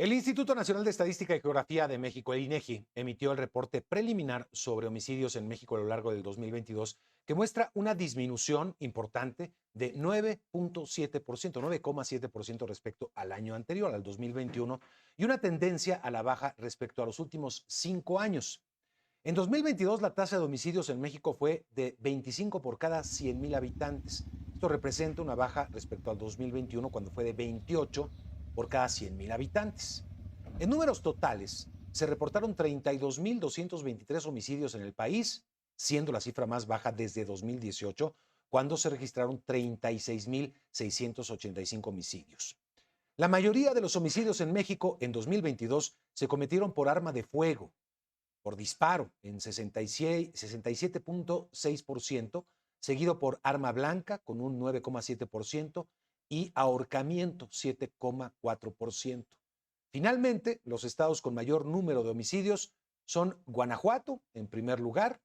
El Instituto Nacional de Estadística y Geografía de México, el INEGI, emitió el reporte preliminar sobre homicidios en México a lo largo del 2022, que muestra una disminución importante de 9.7% respecto al año anterior, al 2021, y una tendencia a la baja respecto a los últimos 5 años. En 2022, la tasa de homicidios en México fue de 25 por cada 100,000 habitantes. Esto representa una baja respecto al 2021, cuando fue de 28 por cada 100,000 habitantes. En números totales, se reportaron 32,223 homicidios en el país, siendo la cifra más baja desde 2018, cuando se registraron 36,685 homicidios. La mayoría de los homicidios en México en 2022 se cometieron por arma de fuego, por disparo en 67.6%, seguido por arma blanca con un 9.7% y ahorcamiento 7.4%. Finalmente, los estados con mayor número de homicidios son Guanajuato en primer lugar,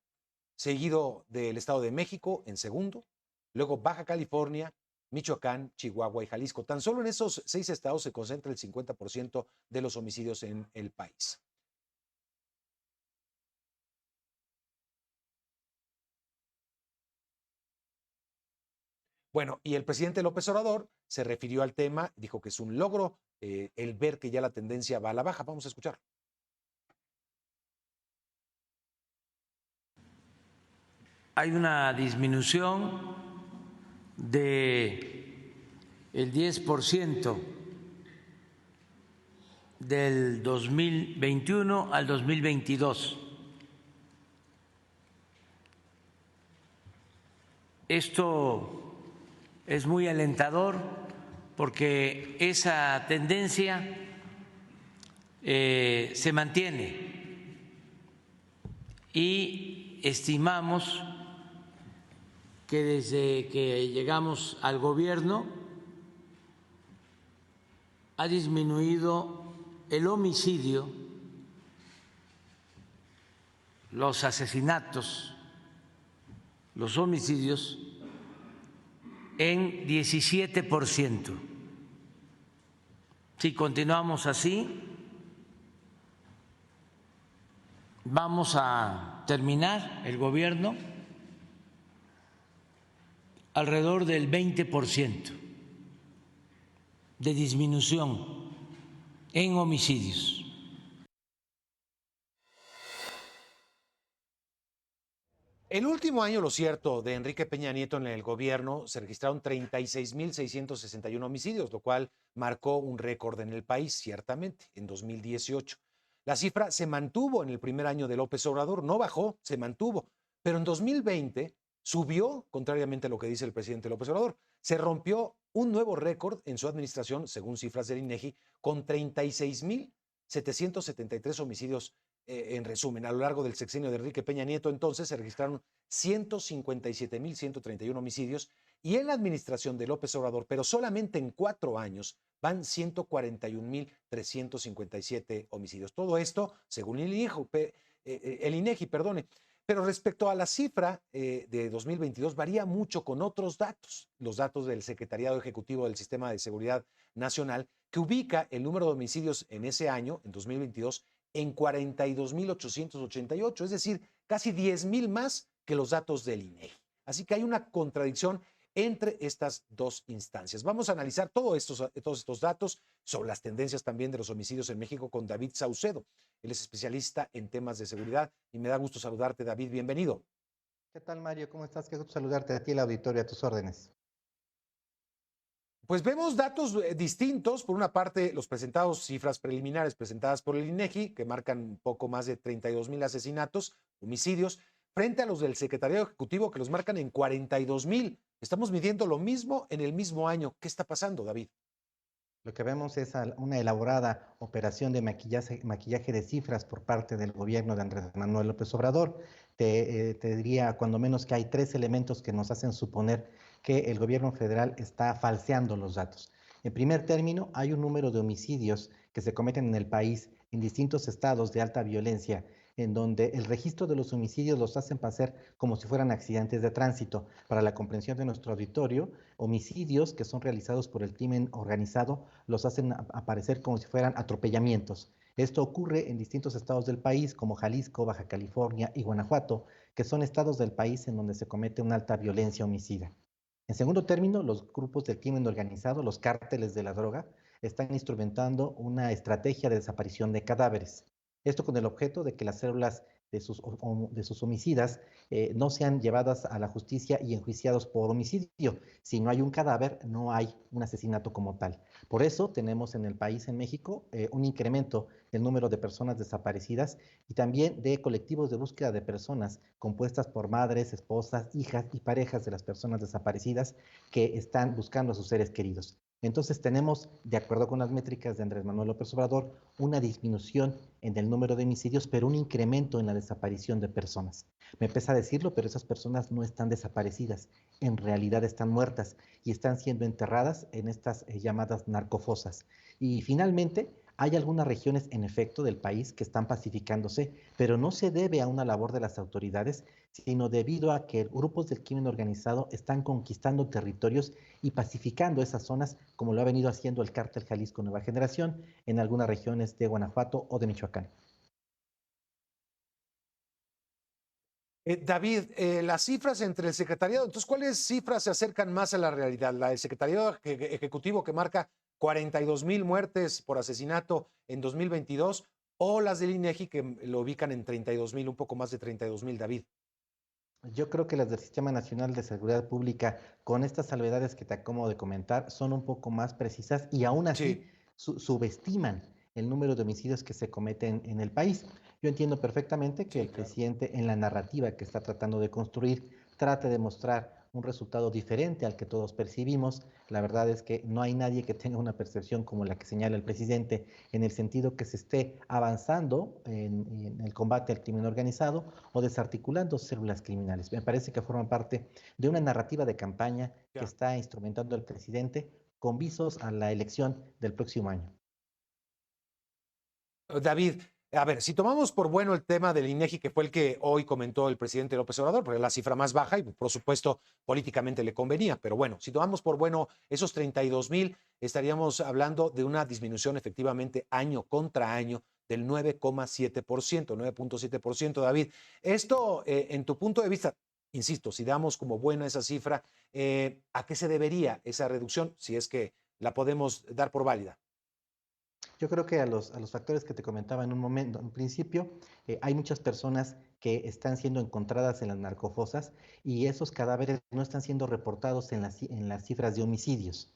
seguido del Estado de México en segundo, luego Baja California, Michoacán, Chihuahua y Jalisco. Tan solo en esos 6 estados se concentra el 50% de los homicidios en el país. Bueno, y el presidente López Obrador se refirió al tema, dijo que es un logro el ver que ya la tendencia va a la baja. Vamos a escuchar. Hay una disminución de el 10% del 2021 al 2022. Esto es muy alentador porque esa tendencia se mantiene y estimamos que desde que llegamos al gobierno ha disminuido el homicidio, los asesinatos, los homicidios en 17%. Si continuamos así, vamos a terminar el gobierno alrededor del 20% de disminución en homicidios. El último año, lo cierto, de Enrique Peña Nieto en el gobierno, se registraron 36,661 homicidios, lo cual marcó un récord en el país, ciertamente, en 2018. La cifra se mantuvo en el primer año de López Obrador, no bajó, se mantuvo, pero en 2020 subió, contrariamente a lo que dice el presidente López Obrador. Se rompió un nuevo récord en su administración, según cifras del INEGI, con 36,773 homicidios. En resumen, a lo largo del sexenio de Enrique Peña Nieto, entonces se registraron 157,131 homicidios, y en la administración de López Obrador, pero solamente en 4 años, van 141,357 homicidios. Todo esto, según el INEGI, perdone. Pero respecto a la cifra de 2022, varía mucho con otros datos, los datos del Secretariado Ejecutivo del Sistema de Seguridad Nacional, que ubica el número de homicidios en ese año, en 2022, en 42,888, es decir, casi 10,000 más que los datos del INEGI. Así que hay una contradicción entre estas dos instancias. Vamos a analizar todos estos datos sobre las tendencias también de los homicidios en México con David Saucedo. Él es especialista en temas de seguridad y me da gusto saludarte, David. Bienvenido. ¿Qué tal, Mario? ¿Cómo estás? Qué gusto saludarte a ti, el auditorio, a tus órdenes. Pues vemos datos distintos. Por una parte, los presentados, cifras preliminares presentadas por el INEGI, que marcan un poco más de 32,000 asesinatos, homicidios, frente a los del Secretariado Ejecutivo, que los marcan en 42,000. Estamos midiendo lo mismo en el mismo año. ¿Qué está pasando, David? Lo que vemos es una elaborada operación de maquillaje de cifras por parte del gobierno de Andrés Manuel López Obrador. Te diría, cuando menos, que hay 3 elementos que nos hacen suponer que el gobierno federal está falseando los datos. En primer término, hay un número de homicidios que se cometen en el país en distintos estados de alta violencia en donde el registro de los homicidios los hacen pasar como si fueran accidentes de tránsito. Para la comprensión de nuestro auditorio, homicidios que son realizados por el crimen organizado los hacen aparecer como si fueran atropellamientos. Esto ocurre en distintos estados del país, como Jalisco, Baja California y Guanajuato, que son estados del país en donde se comete una alta violencia homicida. En segundo término, los grupos del crimen organizado, los cárteles de la droga, están instrumentando una estrategia de desaparición de cadáveres. Esto con el objeto de que las células de sus homicidas no sean llevadas a la justicia y enjuiciados por homicidio. Si no hay un cadáver, no hay un asesinato como tal. Por eso tenemos en el país, en México, un incremento del número de personas desaparecidas y también de colectivos de búsqueda de personas compuestas por madres, esposas, hijas y parejas de las personas desaparecidas que están buscando a sus seres queridos. Entonces tenemos, de acuerdo con las métricas de Andrés Manuel López Obrador, una disminución en el número de homicidios, pero un incremento en la desaparición de personas. Me pesa decirlo, pero esas personas no están desaparecidas, en realidad están muertas y están siendo enterradas en estas llamadas narcofosas. Y finalmente, hay algunas regiones en efecto del país que están pacificándose, pero no se debe a una labor de las autoridades, sino debido a que grupos del crimen organizado están conquistando territorios y pacificando esas zonas, como lo ha venido haciendo el cártel Jalisco Nueva Generación en algunas regiones de Guanajuato o de Michoacán. David, las cifras entre el secretariado, entonces, ¿cuáles cifras se acercan más a la realidad? ¿La del secretariado ejecutivo que marca 42,000 muertes por asesinato en 2022 o las del INEGI que lo ubican en 32,000, un poco más de 32,000, David? Yo creo que las del Sistema Nacional de Seguridad Pública, con estas salvedades que te acabo de comentar, son un poco más precisas y aún así Sí, subestiman el número de homicidios que se cometen en el país. Yo entiendo perfectamente que sí, el claro. presidente, en la narrativa que está tratando de construir, trate de mostrar un resultado diferente al que todos percibimos. La verdad es que no hay nadie que tenga una percepción como la que señala el presidente, en el sentido que se esté avanzando en el combate al crimen organizado o desarticulando células criminales. Me parece que forman parte de una narrativa de campaña que Ya. está instrumentando el presidente con visos a la elección del próximo año. David, a ver, si tomamos por bueno el tema del INEGI, que fue el que hoy comentó el presidente López Obrador, porque es la cifra más baja y por supuesto políticamente le convenía, pero bueno, si tomamos por bueno esos 32,000, estaríamos hablando de una disminución efectivamente año contra año del 9,7%, 9,7%, David. Esto, en tu punto de vista, insisto, si damos como buena esa cifra, ¿a qué se debería esa reducción, si es que la podemos dar por válida? Yo creo que a los factores que te comentaba en un momento, en principio, hay muchas personas que están siendo encontradas en las narcofosas y esos cadáveres no están siendo reportados en las cifras de homicidios.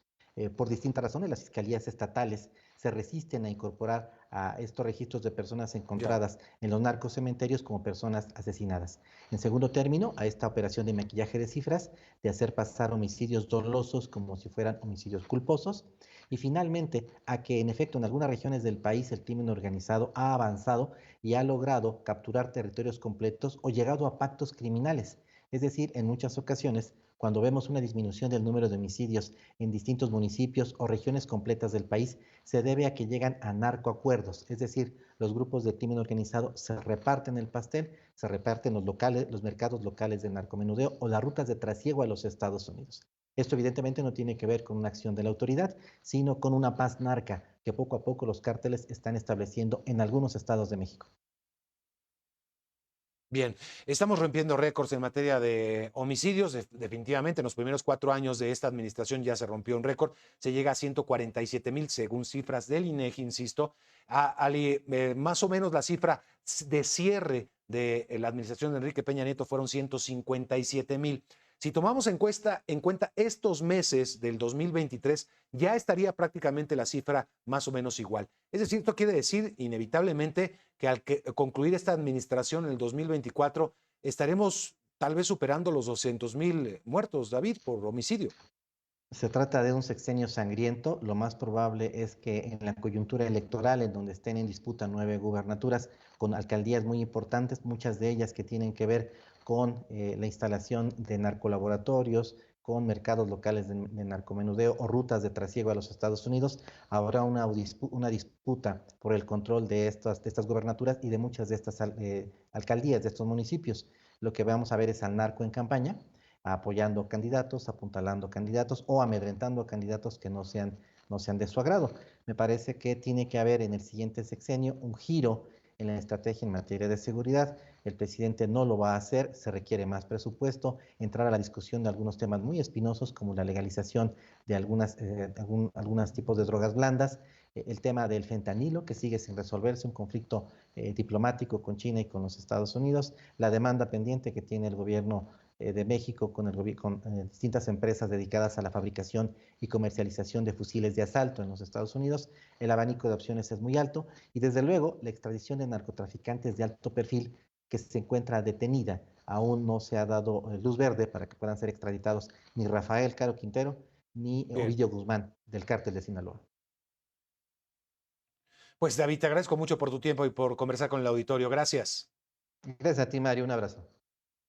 Por distintas razones, las fiscalías estatales se resisten a incorporar a estos registros de personas Ya. encontradas en los narcocementerios como personas asesinadas. En segundo término, a esta operación de maquillaje de cifras, de hacer pasar homicidios dolosos como si fueran homicidios culposos. Y finalmente, a que en efecto en algunas regiones del país el crimen organizado ha avanzado y ha logrado capturar territorios completos o llegado a pactos criminales. Es decir, en muchas ocasiones, cuando vemos una disminución del número de homicidios en distintos municipios o regiones completas del país, se debe a que llegan a narcoacuerdos, es decir, los grupos de crimen organizado se reparten el pastel, se reparten los mercados locales de narcomenudeo o las rutas de trasiego a los Estados Unidos. Esto evidentemente no tiene que ver con una acción de la autoridad, sino con una paz narca que poco a poco los cárteles están estableciendo en algunos estados de México. Bien, estamos rompiendo récords en materia de homicidios. Definitivamente, en los primeros 4 años de esta administración ya se rompió un récord. Se llega a 147,000, según cifras del INEGI, insisto. Más o menos la cifra de cierre de la administración de Enrique Peña Nieto fueron 157,000. Si tomamos en cuenta estos meses del 2023, ya estaría prácticamente la cifra más o menos igual. Es decir, esto quiere decir inevitablemente que al concluir esta administración en el 2024 estaremos tal vez superando los 200,000 muertos, David, por homicidio. Se trata de un sexenio sangriento. Lo más probable es que en la coyuntura electoral, en donde estén en disputa 9 gubernaturas con alcaldías muy importantes, muchas de ellas que tienen que ver con la instalación de narcolaboratorios, con mercados locales de narcomenudeo o rutas de trasiego a los Estados Unidos, habrá una disputa por el control de estas gobernaturas y de muchas de estas alcaldías, de estos municipios. Lo que vamos a ver es al narco en campaña, apoyando candidatos, apuntalando candidatos o amedrentando a candidatos que no sean de su agrado. Me parece que tiene que haber en el siguiente sexenio un giro en la estrategia en materia de seguridad. El presidente no lo va a hacer, se requiere más presupuesto, entrar a la discusión de algunos temas muy espinosos como la legalización de algunos tipos de drogas blandas, el tema del fentanilo que sigue sin resolverse, un conflicto diplomático con China y con los Estados Unidos, la demanda pendiente que tiene el gobierno de México con distintas empresas dedicadas a la fabricación y comercialización de fusiles de asalto en los Estados Unidos. El abanico de opciones es muy alto y desde luego la extradición de narcotraficantes de alto perfil que se encuentra detenida. Aún no se ha dado luz verde para que puedan ser extraditados ni Rafael Caro Quintero ni Bien. Ovidio Guzmán del cártel de Sinaloa. Pues David, te agradezco mucho por tu tiempo y por conversar con el auditorio. Gracias. Gracias a ti, Mario. Un abrazo.